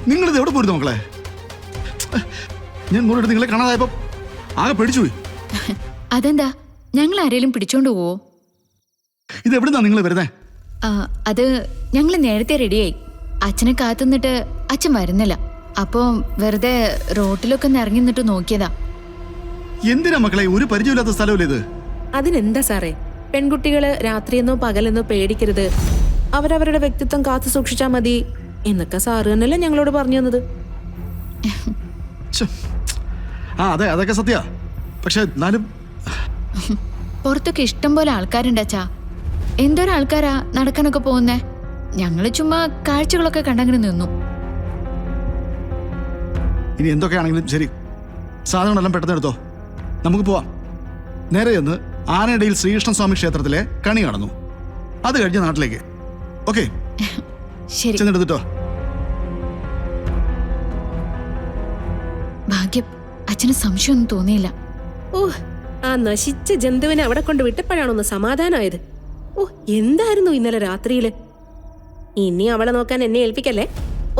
നിങ്ങളിത് എവിടെ പോയിരുന്നു മക്കളെ? ഞാൻ മോളെടുത്ത് നിങ്ങളെ കാണാതായപ്പോ ആകെ പേടിച്ചുപോയി. അതെന്താ, ഞങ്ങൾ ആരെങ്കിലും പിടിച്ചോണ്ട് പോവോ? ഇത് എവിടുന്നാ നിങ്ങൾ വരുന്നേ? അത് ഞങ്ങൾ നേരത്തെ റെഡിയായി. അച്ഛനെ കാത്തുനിന്നിട്ട് അച്ഛൻ വരുന്നില്ല. അപ്പോ വെറുതെ റോട്ടിലൊക്കെ ഒന്ന് ഇറങ്ങി നിന്നിട്ട് നോക്കിയതാ. എന്തിനാ മക്കളെ, ഒരു പരിചയമില്ലാത്ത സ്ഥലമല്ലേ ഇത്? അതിനെന്താ സാറേ, പെൺകുട്ടികള് രാത്രിയെന്നോ പകലെന്നോ പേടിക്കരുത്, അവരവരുടെ വ്യക്തിത്വം കാത്തു സൂക്ഷിച്ചാ മതി എന്നൊക്കെ സാറ് തന്നെയല്ലേ ഞങ്ങളോട് പറഞ്ഞു തന്നത്. അതെ, അതൊക്കെ സത്യ. പക്ഷെ എന്നാലും പുറത്തൊക്കെ ഇഷ്ടം പോലെ ആൾക്കാരുണ്ട് അച്ഛാ. എന്തോരാൾക്കാരാ നടക്കാനൊക്കെ പോകുന്നേ. ഞങ്ങള് ചുമ്മാ കാഴ്ചകളൊക്കെ കണ്ടങ്ങനെ നിന്നു. ഇനി എന്തൊക്കെയാണെങ്കിലും ശരി, സാധനങ്ങളെല്ലാം പെട്ടെന്ന് എടുത്തോ, നമുക്ക് പോവാം. നേരെ ചെന്ന് ആനയിടയിൽ ശ്രീകൃഷ്ണസ്വാമി ക്ഷേത്രത്തിലെ കണി കാണുന്നു. അത് കഴിഞ്ഞ് നാട്ടിലേക്ക്. ഓക്കെ, ശരി. ചെന്നെടുത്തിട്ടോ. ഭാഗ്യം, അച്ഛന് സംശയമൊന്നും തോന്നിയില്ല. ഓ, ആ നശിച്ച ജന്തുവിനെ അവിടെ കൊണ്ട് വിട്ടപ്പോഴാണൊന്ന് സമാധാനമായത്. ഓ, എന്തായിരുന്നു ഇന്നലെ രാത്രിയില്. ഇനി അവളെ നോക്കാൻ എന്നെ ഏൽപ്പിക്കല്ലേ.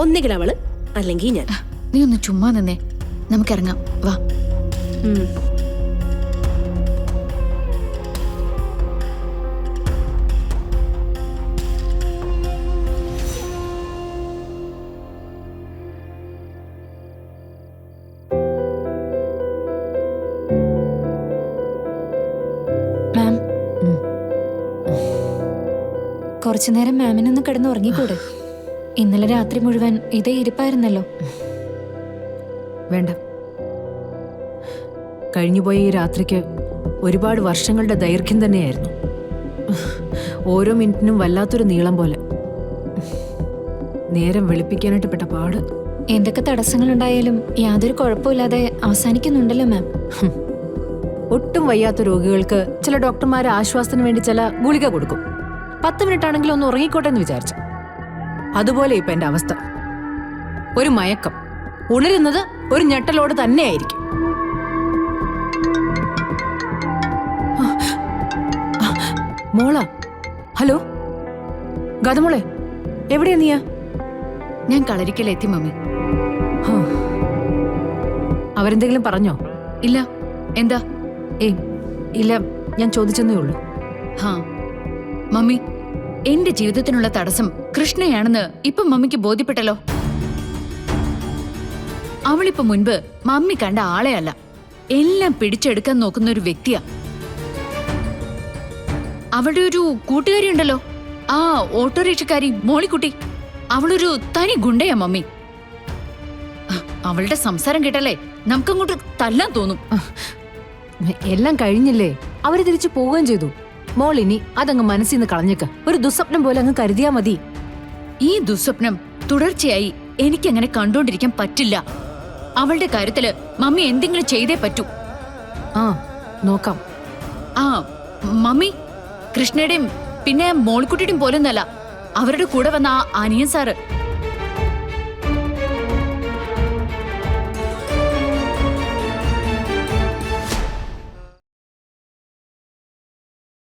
ഒന്നുകിൽ അവള്, അല്ലെങ്കിൽ ഞാൻ. നീ ഒന്ന് ചുമ്മാ നിന്നേ, നമുക്കിറങ്ങാം, വാ. മാം, കുറച്ചുനേരം മാമിനൊന്ന് കിടന്ന് ഉറങ്ങിക്കൂടെ? ഇന്നലെ രാത്രി മുഴുവൻ ഇതേ ഇരിപ്പായിരുന്നല്ലോ. വേണ്ട, കഴിഞ്ഞുപോയ ഈ രാത്രിക്ക് ഒരുപാട് വർഷങ്ങളുടെ ദൈർഘ്യം തന്നെയായിരുന്നു. ഓരോ മിനിറ്റിനും വല്ലാത്തൊരു നീളം പോലെ. നേരം വെളുപ്പിക്കാനായിട്ട് പെട്ട പാട്. എന്തൊക്കെ തടസ്സങ്ങളുണ്ടായാലും യാതൊരു കുഴപ്പമില്ലാതെ അവസാനിക്കുന്നുണ്ടല്ലോ മാം. ഒട്ടും വയ്യാത്ത രോഗികൾക്ക് ചില ഡോക്ടർമാർ ആശ്വാസത്തിന് വേണ്ടി ചില ഗുളിക കൊടുക്കും. 10 മിനിറ്റ് ആണെങ്കിലും ഒന്ന് ഉറങ്ങിക്കോട്ടെ എന്ന് വിചാരിച്ചു. അതുപോലെ ഇപ്പൊ എന്റെ അവസ്ഥ. ഒരു മയക്കം, ഉണരുന്നത് ഒരു ഞെട്ടലോട് തന്നെയായിരിക്കും. മോള, ഹലോ ഗതമോളെ, എവിടെയാ നീയാ? ഞാൻ കളരിക്കലെത്തി മമ്മി. അവരെന്തെങ്കിലും പറഞ്ഞോ? ഇല്ല. എന്താ? ഏയ് ഇല്ല, ഞാൻ ചോദിച്ചെന്നേ ഉള്ളൂ. മമ്മി, എന്റെ ജീവിതത്തിനുള്ള തടസ്സം കൃഷ്ണയാണെന്ന് ഇപ്പൊ മമ്മിക്ക് ബോധ്യപ്പെട്ടല്ലോ. അവളിപ്പോ മുൻപ് മമ്മി കണ്ട ആളെ അല്ല, എല്ലാം പിടിച്ചെടുക്കാൻ നോക്കുന്ന ഒരു വ്യക്തിയാ. അവളുടെ ഒരു കൂട്ടുകാരി ഉണ്ടല്ലോ, ആ ഓട്ടോറിക്ഷക്കാരി മോളിക്കുട്ടി. അവളൊരു തനി ഗുണ്ടയാ മമ്മി. അവളുടെ സംസാരം കേട്ടല്ലേ നമുക്കങ്ങോട്ട് തല്ലാൻ തോന്നും. എല്ലാം കഴിഞ്ഞില്ലേ, അവര് തിരിച്ചു പോവുകയും ചെയ്തു. മോൾ ഇനി അതങ്ങ് മനസ്സിൽ നിന്ന് കളഞ്ഞേക്ക. ഒരു ദുസ്വപ്നം പോലെ അങ്ങ് കരുതിയാ മതി. ഈ ദുസ്വപ്നം തുടർച്ചയായി എനിക്കങ്ങനെ കണ്ടോണ്ടിരിക്കാൻ പറ്റില്ല. അവളുടെ കാര്യത്തില് മമ്മി എന്തെങ്കിലും ചെയ്തേ പറ്റൂ. നോക്കാം. മമ്മി, കൃഷ്ണയുടെയും പിന്നെ മോളിക്കുട്ടിയുടെയും പോലൊന്നല്ല, അവരുടെ കൂടെ വന്ന ആ അനിയൻ സാറ്